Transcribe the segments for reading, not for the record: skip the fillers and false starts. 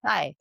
Hi.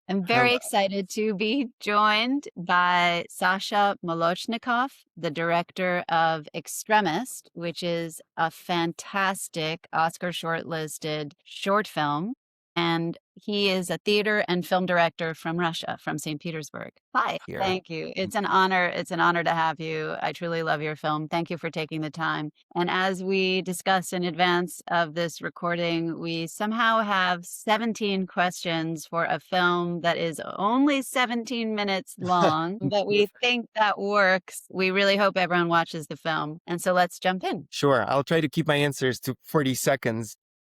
I'm very Hello. excited to be joined by Sasha Molochnikov, the director of Extremist, which is a fantastic Oscar shortlisted short film. And he is a theater and film director from Russia, from St. Petersburg. Hi. Here. Thank you. It's an honor. It's an honor to have you. I truly love your film. Thank you for taking the time. And as we discussed in advance of this recording, we somehow have 17 questions for a film that is only 17 minutes long, but we think that works. We really hope everyone watches the film. And so let's jump in. Sure. I'll try to keep my answers to 40 seconds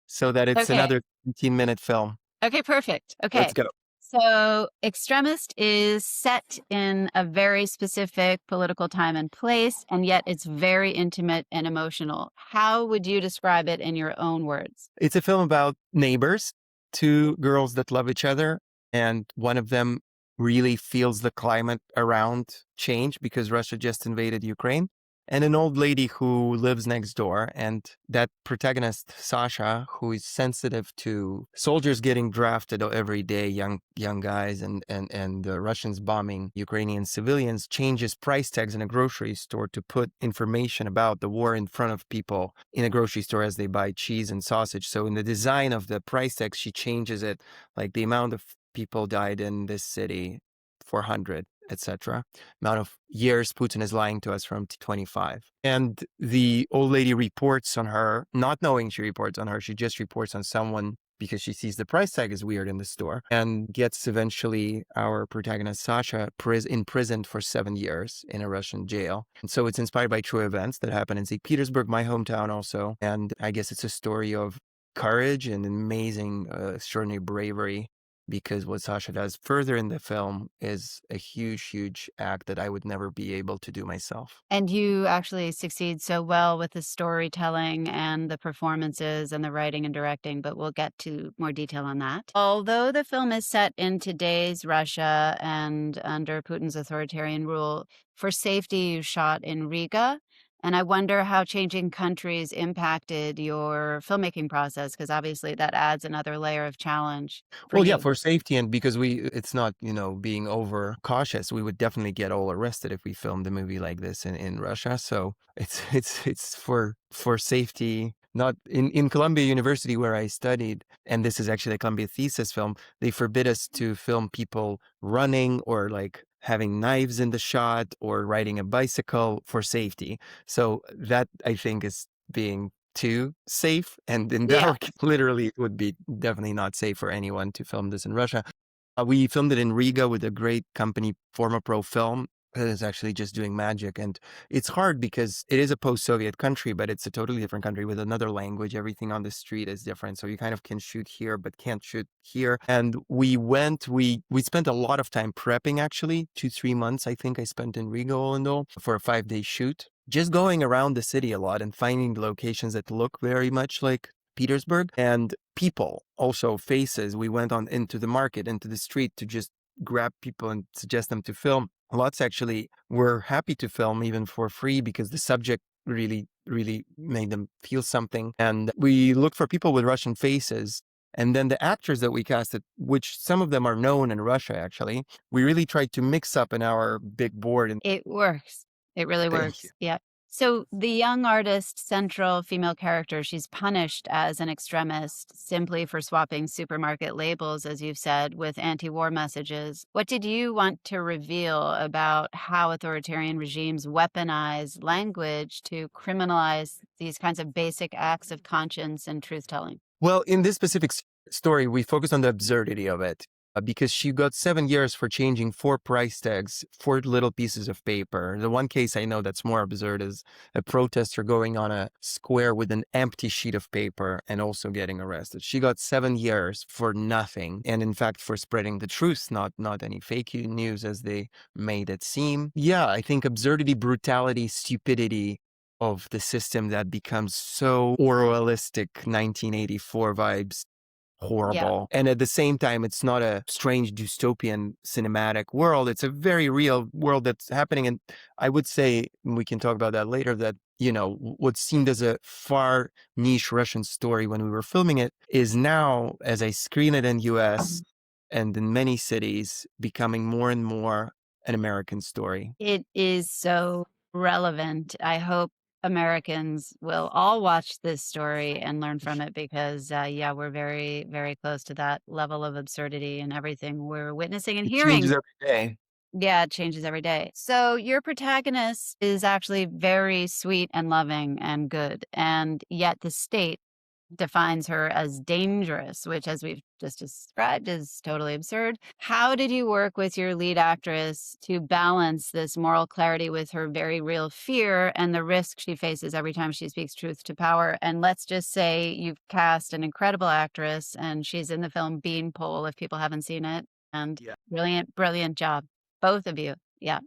so that it's Okay. another 17-minute film. Okay, perfect. Let's Okay. go. So, Extremist is set in a very specific political time and place, and yet it's very intimate and emotional. How would you describe it in your own words? It's a film about neighbors, two girls that love each other, and one of them really feels the climate around change because Russia just invaded Ukraine, and an old lady who lives next door. And that protagonist, Sasha, who is sensitive to soldiers getting drafted every day, young guys, and the Russians bombing Ukrainian civilians, changes price tags in a grocery store to put information about the war in front of people in a grocery store as they buy cheese and sausage. So in the design of the price tag, she changes it, like the amount of people died in this city, 400, etc. Amount of years Putin is lying to us from 25. And the old lady reports on her, not knowing she reports on her. She just reports on someone because she sees the price tag is weird in the store, and gets eventually our protagonist Sasha imprisoned for 7 years in a Russian jail. And so it's inspired by true events that happened in St. Petersburg, my hometown also. And I guess it's a story of courage and amazing, extraordinary bravery, because what Sasha does further in the film is a huge act that I would never be able to do myself. And you actually succeed so well with the storytelling and the performances and the writing and directing, but we'll get to more detail on that. Although the film is set in today's Russia and under Putin's authoritarian rule, for safety, you shot in Riga. And I wonder how changing countries impacted your filmmaking process, because obviously that adds another layer of challenge for Well, yeah, you. for safety, and because it's not, being over cautious. We would definitely get all arrested if we filmed a movie like this in Russia. So it's for safety. Not in Columbia University where I studied, and this is actually a Columbia thesis film. They forbid us to film people running or like having knives in the shot or riding a bicycle for safety. So that, I think, is being too safe. And in Yeah. our literally, it would be definitely not safe for anyone to film this in Russia. We filmed it in Riga with a great company, Forma Pro Film, that is actually just doing magic. And it's hard because it is a post-Soviet country, but it's a totally different country with another language. Everything on the street is different. So you kind of can shoot here, but can't shoot here. And we spent a lot of time prepping, actually, 2-3 months, I think I spent in Riga all in all, for a 5-day shoot. Just going around the city a lot and finding locations that look very much like Petersburg, and people, also faces. We went on into the market, into the street, to just grab people and suggest them to film. Lots actually were happy to film even for free because the subject really made them feel something. And we looked for people with Russian faces. And then the actors that we casted, which some of them are known in Russia, actually, we really tried to mix up in our big board. And It works. It really thank you. works. Yeah. So the young artist, central female character, she's punished as an extremist simply for swapping supermarket labels, as you've said, with anti-war messages. What did you want to reveal about how authoritarian regimes weaponize language to criminalize these kinds of basic acts of conscience and truth-telling? Well, in this specific story, we focus on the absurdity of it, because she got 7 years for changing 4 price tags, 4 little pieces of paper. The one case I know that's more absurd is a protester going on a square with an empty sheet of paper and also getting arrested. She got 7 years for nothing, and in fact for spreading the truth, not any fake news as they made it seem. Yeah, I think absurdity, brutality, stupidity of the system that becomes so Orwellistic 1984 vibes, Yeah. horrible. And at the same time, it's not a strange dystopian cinematic world. It's a very real world that's happening. And I would say, we can talk about that later, that, what seemed as a far niche Russian story when we were filming it is now, as I screen it in US, and in many cities becoming more and more an American story. It is so relevant. I hope Americans will all watch this story and learn from it because, yeah, we're very, very close to that level of absurdity and everything we're witnessing and It changes hearing. every day. Yeah, it changes every day. So your protagonist is actually very sweet and loving and good, and yet the state defines her as dangerous, which, as we've just described, is totally absurd. How did you work with your lead actress to balance this moral clarity with her very real fear and the risk she faces every time she speaks truth to power? And let's just say you've cast an incredible actress and she's in the film Beanpole, if people haven't seen it. And Yeah. brilliant, brilliant job. Both of you. Yeah.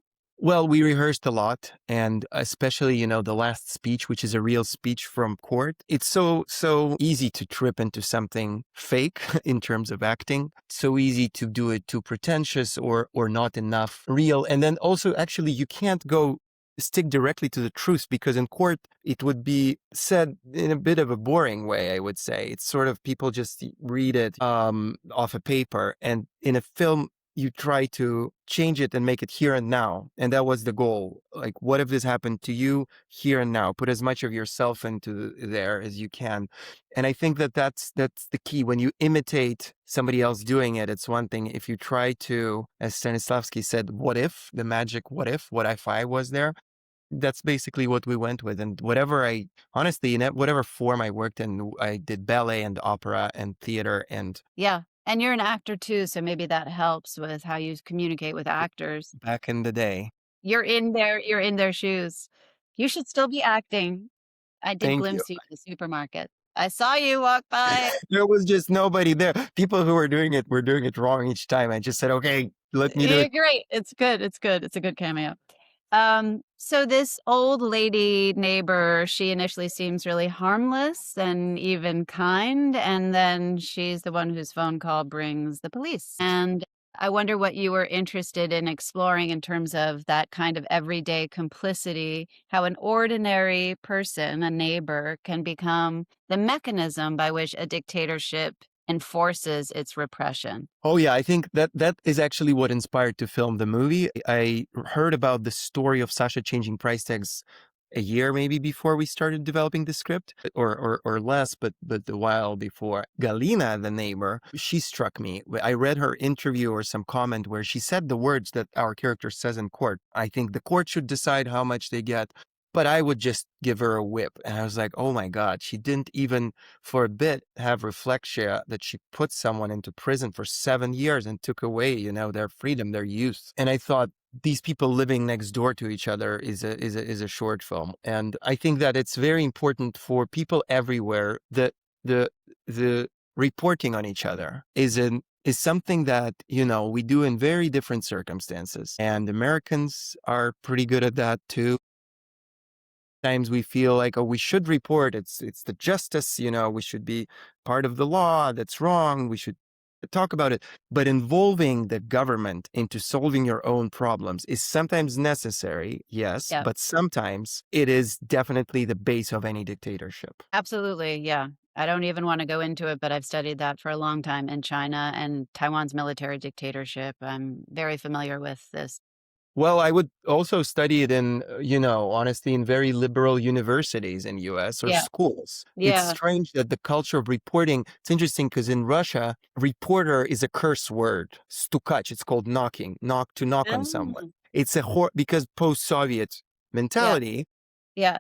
Well, we rehearsed a lot, and especially, the last speech, which is a real speech from court. It's so easy to trip into something fake in terms of acting. So easy to do it too pretentious or not enough real. And then also, actually, you can't go stick directly to the truth because in court it would be said in a bit of a boring way, I would say. It's sort of people just read it off a paper, and in a film you try to change it and make it here and now. And that was the goal. Like, what if this happened to you here and now? Put as much of yourself into there as you can. And I think that that's the key. When you imitate somebody else doing it, it's one thing. If you try to, as Stanislavski said, what if, the magic what if I was there? That's basically what we went with. And honestly, in whatever form I worked in, I did ballet and opera and theater and Yeah. And you're an actor too, so maybe that helps with how you communicate with actors. back in the day. You're in their shoes. You should still be acting. I did Thank you. glimpse you in the supermarket. I saw you walk by. There was just nobody there. People who were doing it wrong each time. I just said, okay, let me do You're it. great. It's good. It's good. It's a good cameo. So this old lady neighbor, she initially seems really harmless and even kind, and then she's the one whose phone call brings the police. And I wonder what you were interested in exploring in terms of that kind of everyday complicity, how an ordinary person, a neighbor, can become the mechanism by which a dictatorship enforces its repression. Oh yeah, I think that is actually what inspired to film the movie. I heard about the story of Sasha changing price tags a year maybe before we started developing the script, or less, but a while before. Galina, the neighbor, she struck me. I read her interview or some comment where she said the words that our character says in court. I think the court should decide how much they get, but I would just give her a whip. And I was like, oh my God, she didn't even for a bit have reflexia that she put someone into prison for 7 years and took away, their freedom, their youth. And I thought, these people living next door to each other is a short film. And I think that it's very important for people everywhere that the reporting on each other is something that, we do in very different circumstances. And Americans are pretty good at that too. Times we feel like, oh, we should report. It's the justice, we should be part of the law. That's wrong. We should talk about it. But involving the government into solving your own problems is sometimes necessary, yes, Yeah. but sometimes it is definitely the base of any dictatorship. Absolutely, yeah. I don't even wanna go into it, but I've studied that for a long time in China and Taiwan's military dictatorship. I'm very familiar with this. Well, I would also study it in, honestly, in very liberal universities in US or Yeah, schools. It's yeah. strange that the culture of reporting, it's interesting because in Russia, reporter is a curse word. Stukach, it's called knocking, to knock on someone. Oh, It's because post-Soviet yeah, mentality, yeah,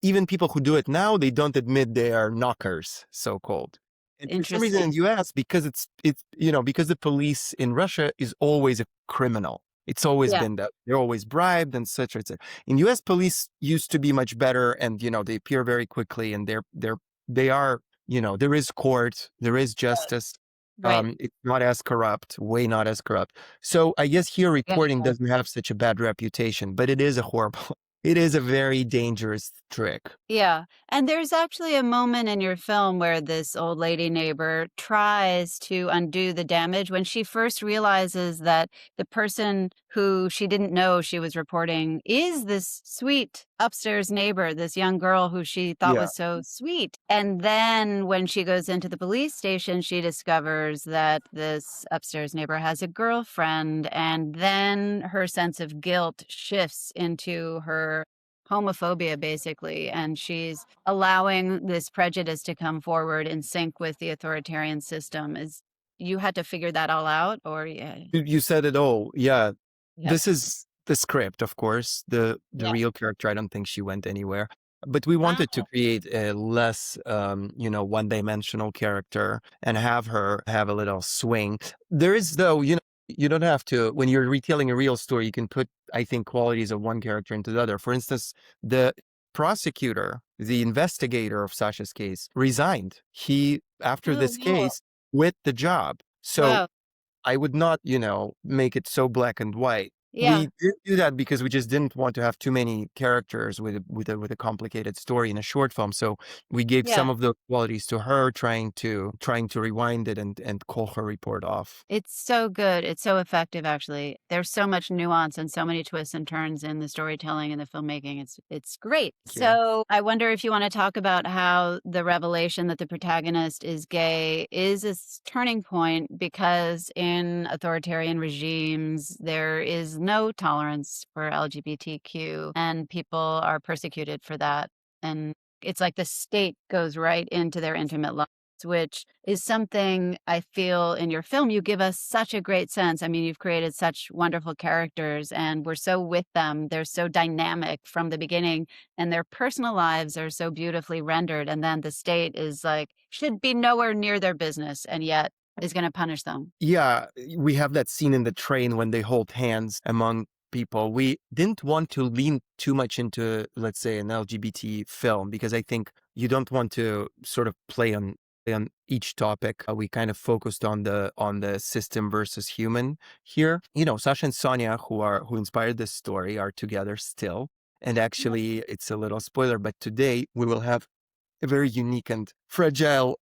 even people who do it now, they don't admit they are knockers, so-called. And for some reason in interesting. the US, because because the police in Russia is always a criminal. It's always Yeah, been that. They're always bribed and such, et cetera. In US, police used to be much better and, they appear very quickly and they are, there is court, there is right, justice. right. It's not as corrupt, way not as corrupt. So I guess here Yeah, reporting doesn't have such a bad reputation, but it is a horrible, it is a very dangerous trick. yeah, and there's actually a moment in your film where this old lady neighbor tries to undo the damage when she first realizes that the person who she didn't know she was reporting is this sweet upstairs neighbor, this young girl who she thought Yeah. was so sweet. And then when she goes into the police station, she discovers that this upstairs neighbor has a girlfriend. And then her sense of guilt shifts into her homophobia, basically. And she's allowing this prejudice to come forward in sync with the authoritarian system. Is you had to figure that all out, or yeah? You said it all. Yeah. Yep. This is the script, of course. The Yeah. real character, I don't think she went anywhere. But we wanted to Ah, create a less, one-dimensional character and have her have a little swing. There is, though, you don't have to, when you're retelling a real story, you can put, I think, qualities of one character into the other. For instance, the prosecutor, the investigator of Sasha's case, resigned. He, after oh, this wow. case, quit the job. So Wow. I would not, make it so black and white. Yeah. We did do that because we just didn't want to have too many characters with a complicated story in a short film. So we gave Yeah. some of the qualities to her, trying to rewind it and call her report off. It's so good. It's so effective, actually. There's so much nuance and so many twists and turns in the storytelling and the filmmaking. It's great. Thank you. So I wonder if you want to talk about how the revelation that the protagonist is gay is a turning point, because in authoritarian regimes there is no tolerance for LGBTQ, and people are persecuted for that. And it's like the state goes right into their intimate life, which is something I feel in your film you give us such a great sense. I mean, you've created such wonderful characters and we're so with them. They're so dynamic from the beginning and their personal lives are so beautifully rendered. And then the state is like, should be nowhere near their business and yet is going to punish them. Yeah, we have that scene in the train when they hold hands among people. We didn't want to lean too much into, let's say, an LGBT film because I think you don't want to sort of play on each topic. We kind of focused on the system versus human here. Sasha and Sonia, who inspired this story, are together still. And actually, it's a little spoiler, but today we will have a very unique and fragile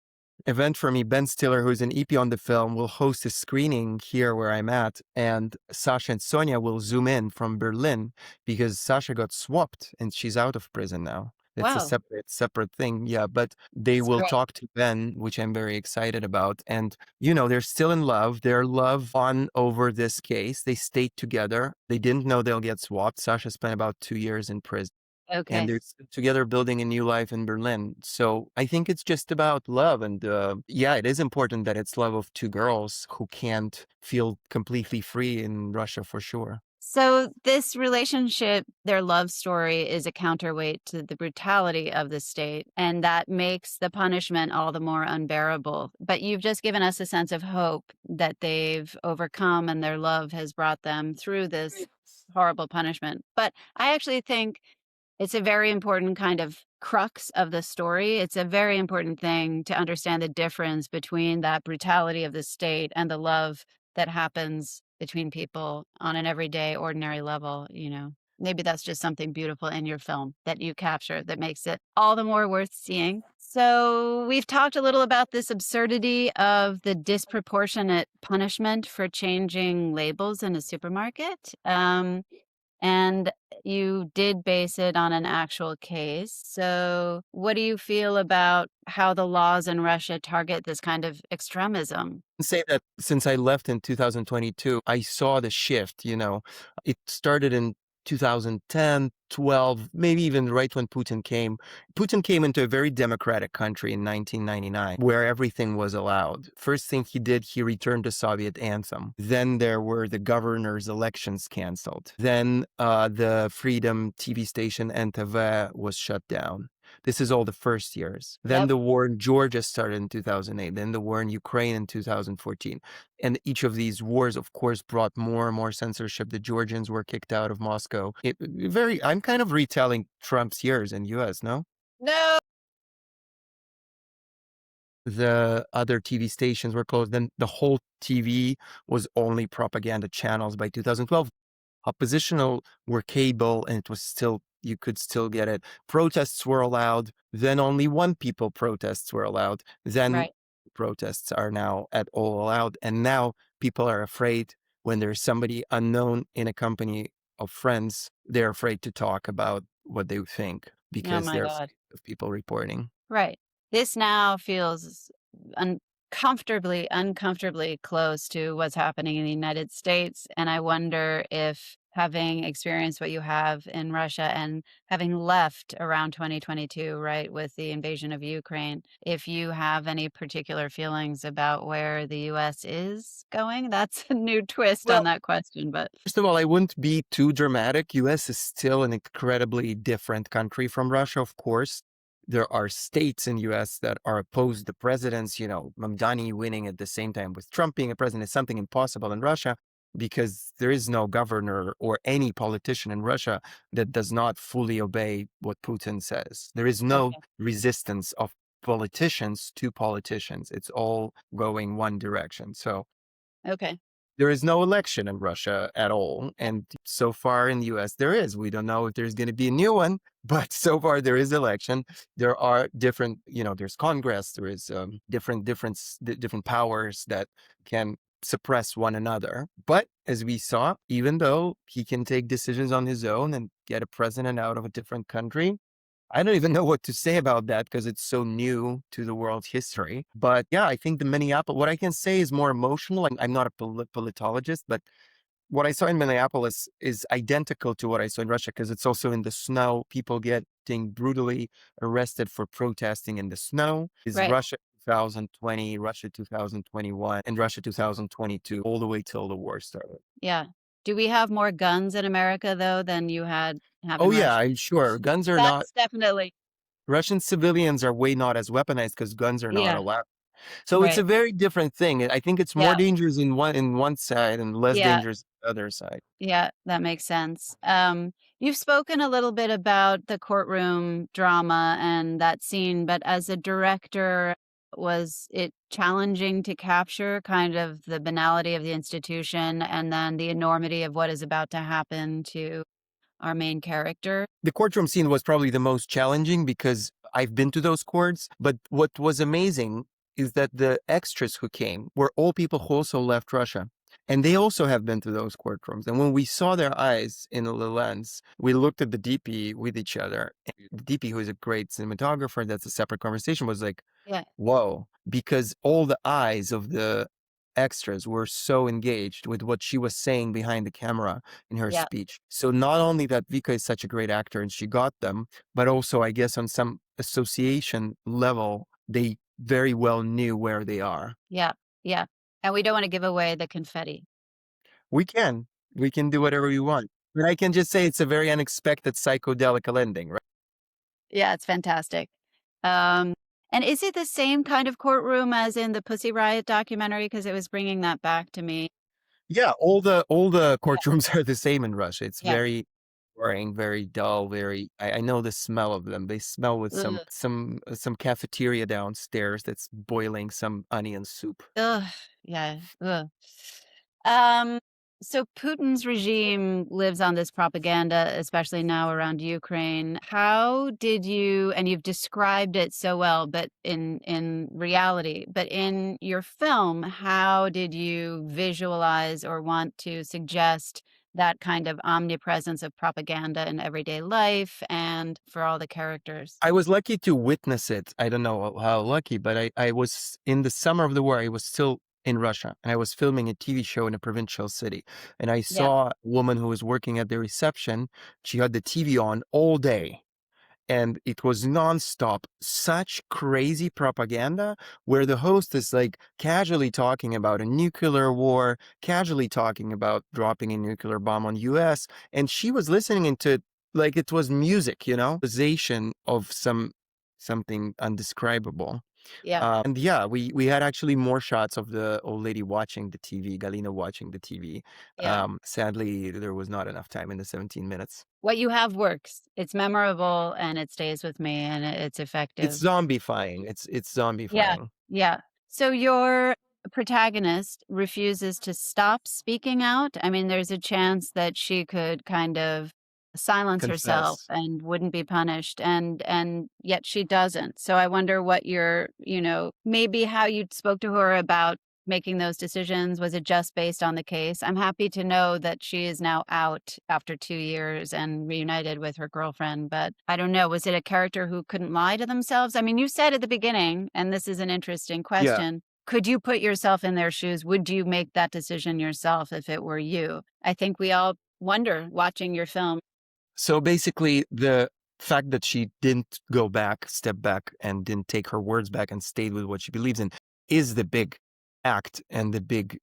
event for me. Ben Stiller, who's an EP on the film, will host a screening here where I'm at, and Sasha and Sonia will zoom in from Berlin because Sasha got swapped and she's out of prison now. It's a Wow. separate thing, yeah. But they It's will great. talk to Ben, which I'm very excited about. And they're still in love. Their love won over this case. They stayed together. They didn't know they'll get swapped. Sasha spent about 2 years in prison and Okay. they're together building a new life in Berlin. So I think it's just about love. And yeah, it is important that it's love of two girls who can't feel completely free in Russia for sure. So this relationship, their love story, is a counterweight to the brutality of the state, and that makes the punishment all the more unbearable. But you've just given us a sense of hope that they've overcome and their love has brought them through this horrible punishment. But I actually think it's a very important kind of crux of the story. It's a very important thing to understand the difference between that brutality of the state and the love that happens between people on an everyday, ordinary level. Maybe that's just something beautiful in your film that you capture that makes it all the more worth seeing. So, we've talked a little about this absurdity of the disproportionate punishment for changing labels in a supermarket. And you did base it on an actual case. So, what do you feel about how the laws in Russia target this kind of extremism? Say that since I left in 2022, I saw the shift. It started in 2010, 12, maybe even right when Putin came. Putin came into a very democratic country in 1999 where everything was allowed. First thing he did, he returned the Soviet anthem. Then there were the governor's elections canceled. Then the Freedom TV station NTV was shut down. This is all the first years. Then Yep. the war in Georgia started in 2008. Then the war in Ukraine in 2014. And each of these wars, of course, brought more and more censorship. The Georgians were kicked out of Moscow. I'm kind of retelling Trump's years in US, no? No. The other TV stations were closed. Then the whole TV was only propaganda channels by 2012. Oppositional were cable and it was still, you could still get it. Protests were allowed. Then only one people protests were allowed. Then Right. protests are now at all allowed. And now people are afraid when there's somebody unknown in a company of friends, they're afraid to talk about what they think Oh because my they're god. afraid of people reporting. Right. This now feels uncomfortably close to what's happening in the United States, and I wonder if having experienced what you have in Russia and having left around 2022, right, with the invasion of Ukraine, if you have any particular feelings about where the US is going? That's a new twist on Well, that question, but first of all, I wouldn't be too dramatic. US is still an incredibly different country from Russia, of course. There are states in US that are opposed to presidents, Mamdani winning at the same time with Trump being a president is something impossible in Russia because there is no governor or any politician in Russia that does not fully obey what Putin says. There is no okay. resistance of politicians to politicians. It's all going one direction. So Okay. there is no election in Russia at all. And so far in the US, there is. We don't know if there's going to be a new one, but so far there is election. There are different, there's Congress, there is different powers that can suppress one another. But as we saw, even though he can take decisions on his own and get a president out of a different country, I don't even know what to say about that because it's so new to the world's history. But yeah, I think the Minneapolis, what I can say is more emotional. I'm not a politologist, but what I saw in Minneapolis is identical to what I saw in Russia because it's also in the snow. People getting brutally arrested for protesting in the snow. Is Right. Russia 2020, Russia 2021, and Russia 2022, all the way till the war started. Yeah. Do we have more guns in America, though, than you have in Oh, yeah, Russia? I'm sure. Guns are not, That's definitely Russian civilians are way not as weaponized because guns are not yeah, allowed. So it's a right. very different thing. I think it's more Yeah, dangerous in one side and less yeah, dangerous the other side. yeah, that makes sense. You've spoken a little bit about the courtroom drama and that scene, but as a director, was it challenging to capture kind of the banality of the institution and then the enormity of what is about to happen to our main character? The courtroom scene was probably the most challenging because I've been to those courts. But what was amazing is that the extras who came were all people who also left Russia. And they also have been to those courtrooms. And when we saw their eyes in the lens, we looked at the DP with each other. And the DP, who is a great cinematographer, that's a separate conversation, was like, Yeah, whoa, because all the eyes of the extras were so engaged with what she was saying behind the camera in her yeah, speech. So not only that Vika is such a great actor and she got them, but also I guess on some association level, they very well knew where they are. yeah, yeah. And we don't want to give away the confetti. We can, we can do whatever we want. But I can just say it's a very unexpected psychedelic ending, right? Yeah, it's fantastic. Um, and is it the same kind of courtroom as in the Pussy Riot documentary? Because it was bringing that back to me. Yeah, all the courtrooms are the same in Russia. It's Yeah. very boring, very dull, very I know the smell of them. They smell with some Ugh. some some cafeteria downstairs that's boiling some onion soup. Ugh. Yeah. Ugh. Um, so Putin's regime lives on this propaganda, especially now around Ukraine. How did you, and you've described it so well, but in reality, but in your film, how did you visualize or want to suggest that kind of omnipresence of propaganda in everyday life and for all the characters? I was lucky to witness it. I don't know how lucky, but I was in the summer of the war, I was still in Russia and I was filming a TV show in a provincial city. And I Yeah. saw a woman who was working at the reception. She had the TV on all day and it was nonstop. Such crazy propaganda where the host is like casually talking about a nuclear war, casually talking about dropping a nuclear bomb on US, and she was listening into it like it was music, Sensation of something undescribable. Yeah. And yeah, we had actually more shots of the old lady watching the TV, Galina watching the TV. Yeah. Sadly, there was not enough time in the 17 minutes. What you have works. It's memorable and it stays with me and it's It's effective. zombifying. It's Yeah, zombifying. yeah. So your protagonist refuses to stop speaking out? I mean, there's a chance that she could kind of silence herself Confess. and wouldn't be punished, and yet she doesn't. So I wonder what your maybe how you spoke to her about making those decisions? Was it just based on the case? I'm happy to know that she is now out after 2 years and reunited with her girlfriend, but I don't know, was it a character who couldn't lie to themselves? I mean, you said at the beginning, and this is an interesting Yeah. question, could you put yourself in their shoes? Would you make that decision yourself if it were you? I think we all wonder watching your film. So basically, the fact that she didn't go back, step back, and didn't take her words back and stayed with what she believes in is the big act and the big,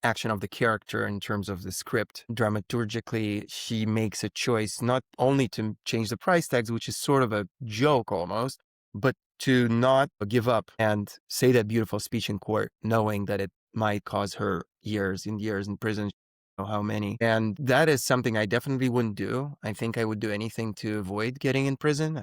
action of the character in terms of the script. Dramaturgically, she makes a choice not only to change the price tags, which is sort of a joke almost, but to not give up and say that beautiful speech in court, knowing that it might cause her years and years in prison, how many. And that is something I definitely wouldn't do. I think I would do anything to avoid getting in prison.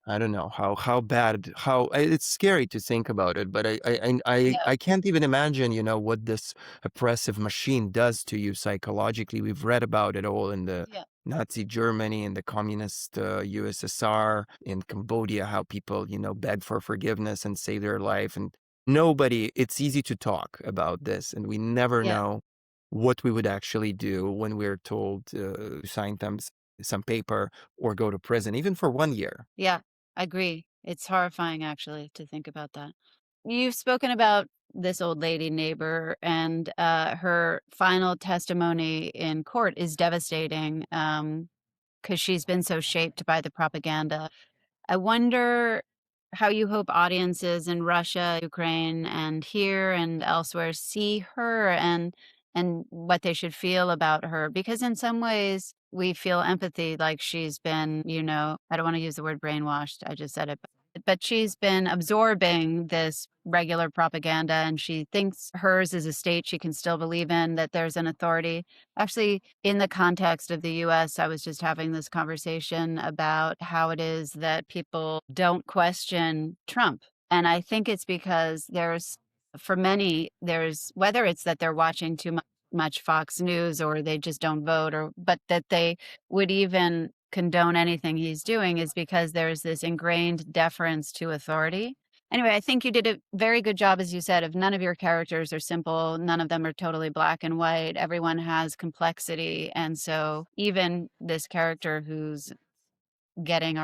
I don't know how bad, it's scary to think about it, but Yeah, I can't even imagine, what this oppressive machine does to you psychologically. We've read about it all in the yeah, Nazi Germany, in the communist USSR, in Cambodia, how people, beg for forgiveness and save their life. And it's easy to talk about this, and we never yeah, know what we would actually do when we're told to sign some paper or go to prison, even for 1 year. yeah, I agree. It's horrifying actually to think about that. You've spoken about this old lady neighbor, and her final testimony in court is devastating because she's been so shaped by the propaganda. I wonder how you hope audiences in Russia, Ukraine, and here and elsewhere see her and what they should feel about her. Because in some ways we feel empathy, like she's been, I don't want to use the word brainwashed. I just said it, but she's been absorbing this regular propaganda and she thinks hers is a state she can still believe in, that there's an authority. Actually, in the context of the US, I was just having this conversation about how it is that people don't question Trump. And I think it's because for many, whether it's that they're watching too much Fox News or they just don't vote, but that they would even condone anything he's doing is because there's this ingrained deference to authority. Anyway, I think you did a very good job, as you said, of none of your characters are simple. None of them are totally black and white. Everyone has complexity. And so even this character who's getting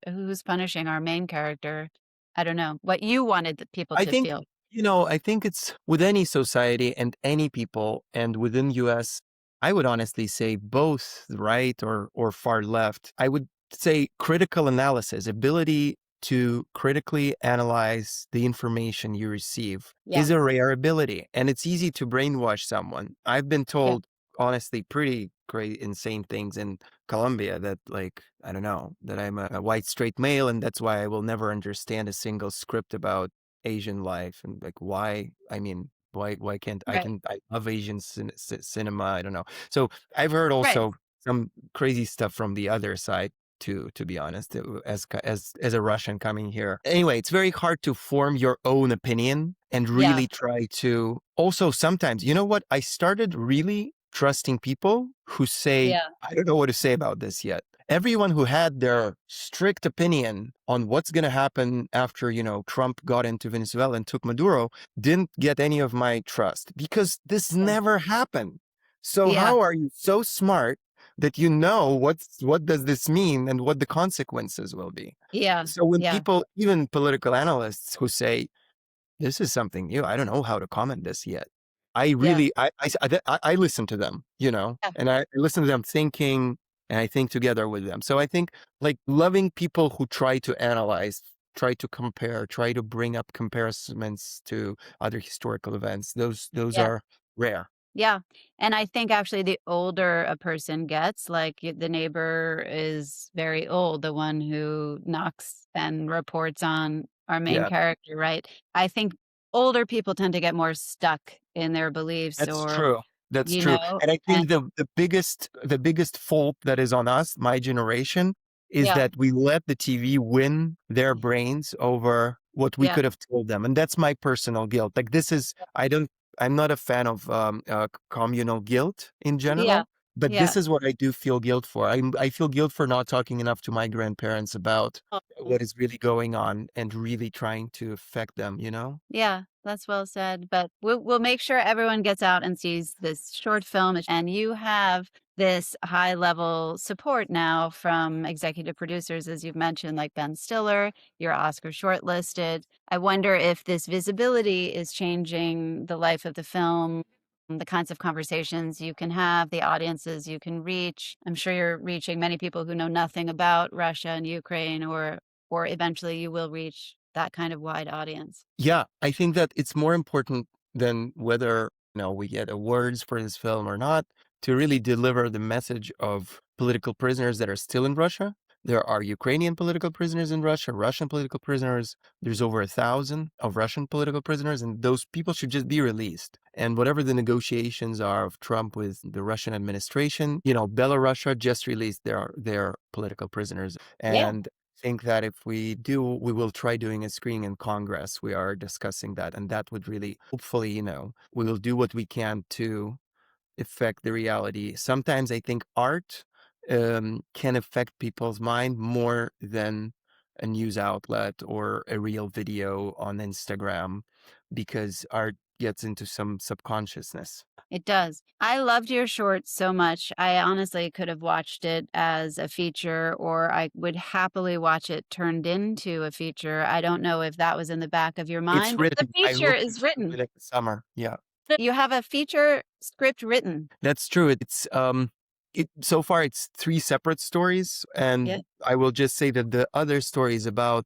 who's punishing our main character, I don't know what you wanted the people I to think, feel. I think it's with any society and any people, and within US, I would honestly say both right or far left. I would say critical analysis, ability to critically analyze the information you receive Yeah. is a rare ability, and it's easy to brainwash someone. I've been Yeah. told honestly pretty great insane things in Colombia that, like, I don't know, that I'm a white straight male and that's why I will never understand a single script about Asian life, and like why, I mean, why can't Right. I love Asian cinema, I don't know. So I've heard Right. also some crazy stuff from the other side too, to be honest, as a Russian coming here. Anyway, it's very hard to form your own opinion and Yeah. really try to also sometimes, you know what? I started really trusting people who say, Yeah. I don't know what to say about this yet. Everyone who had their strict opinion on what's going to happen after, Trump got into Venezuela and took Maduro didn't get any of my trust because this Yeah. never happened. So Yeah. how are you so smart that you know what does this mean and what the consequences will be? Yeah. So when Yeah. people, even political analysts who say, this is something new. I don't know how to comment this yet. I Yeah. really, I listen to them, Yeah. and I listen to them thinking, and I think together with them. So I think like loving people who try to analyze, try to compare, try to bring up comparisons to other historical events. Those Yeah. are rare. Yeah, and I think actually the older a person gets, like, the neighbor is very old, the one who knocks and reports on our main Yeah. character, right? I think older people tend to get more stuck in their beliefs That's or, true. That's true. And I and think the biggest fault that is on us, my generation, is yeah, that we let the TV win their brains over what we yeah, could have told them. And that's my personal guilt. Like I'm not a fan of communal guilt in yeah, general, but yeah, this is what I do feel guilt for. I feel guilt for not talking enough to my grandparents about oh, what is really going on and really trying to affect them, you know? yeah. That's well said, but we'll make sure everyone gets out and sees this short film, and you have this high level support now from executive producers, as you've mentioned, like Ben Stiller, you're Oscar shortlisted. I wonder if this visibility is changing the life of the film, the kinds of conversations you can have, the audiences you can reach. I'm sure you're reaching many people who know nothing about Russia and Ukraine, or eventually you will reach that kind of wide audience. Yeah, I think that it's more important than whether, we get awards for this film or not, to really deliver the message of political prisoners that are still in Russia. There are Ukrainian political prisoners in Russia, Russian political prisoners. There's over 1,000 of Russian political prisoners, and those people should just be released. And whatever the negotiations are of Trump with the Russian administration, Belarus just released their political prisoners. Yeah. And think that if we do, we will try doing a screening in Congress. We are discussing that, and that would really, hopefully, we will do what we can to affect the reality. Sometimes I think art can affect people's mind more than a news outlet or a real video on Instagram, because art gets into some subconsciousness. It does. I loved your short so much. I honestly could have watched it as a feature, or I would happily watch it turned into a feature. I don't know if that was in the back of your It's mind. The written. I feature hope is to do written. it in the summer. Yeah. You have a feature script written. That's true. So far it's three separate stories, Yeah. and I will just say that the other story is about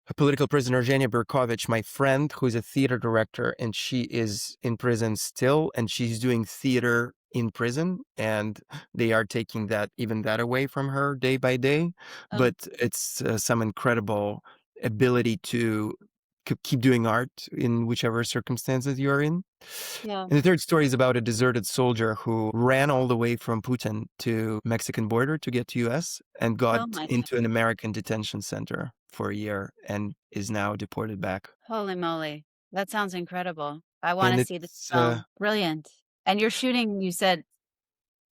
a political prisoner, Zhenya Berkovich, my friend, who's a theater director, and she is in prison still, and she's doing theater in prison, and they are taking that away from her day by day. Oh, But it's some incredible ability to keep doing art in whichever circumstances you're in. yeah. And the third story is about a deserted soldier who ran all the way from Putin to Mexican border to get to US and got Oh my into God. an American detention center for a year and is now deported back. Holy moly. That sounds incredible. I want And to see this it's film. Brilliant. And you're shooting, you said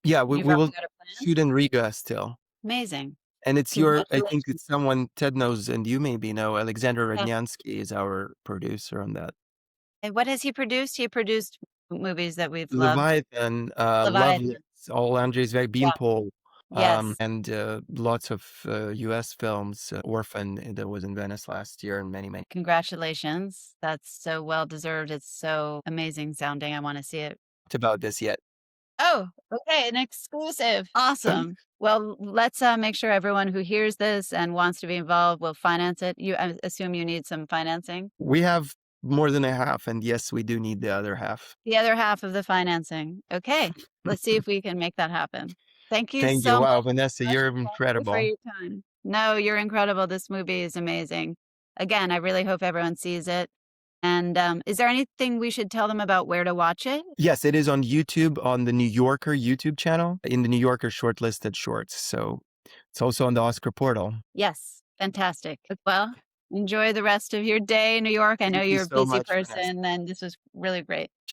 yeah, we, you've we will already got a plan? shoot in Riga still. Amazing. And it's I think Congratulations. it's someone Ted knows and you maybe know, Alexander Yeah. Rodnyansky is our producer on that. And what has he produced? He produced movies that we've loved. Leviathan, Loveless, Leviathan. all Andrzej Yeah. Beanpole, Yes. and lots of US films, Orphan that was in Venice last year, and many, many. Congratulations. That's so well deserved. It's so amazing sounding. I wanna see it. About this yet. Oh, okay, an exclusive. Awesome. Well, let's, make sure everyone who hears this and wants to be involved will finance it. I assume you need some financing? We have more than a half, and yes, we do need the other half. The other half of the financing. Okay, let's see if we can make that happen. Thank you Thank so you. much. Wow, Vanessa, you're Thank you for incredible. your time. No, you're incredible. This movie is amazing. Again, I really hope everyone sees it. And, is there anything we should tell them about where to watch it? Yes, it is on YouTube, on the New Yorker YouTube channel, in the New Yorker Shortlisted Shorts. So it's also on the Oscar portal. Yes, fantastic. Well, enjoy the rest of your day in New York. I know Thank you you're a so busy much, Vanessa. person, and this was really great.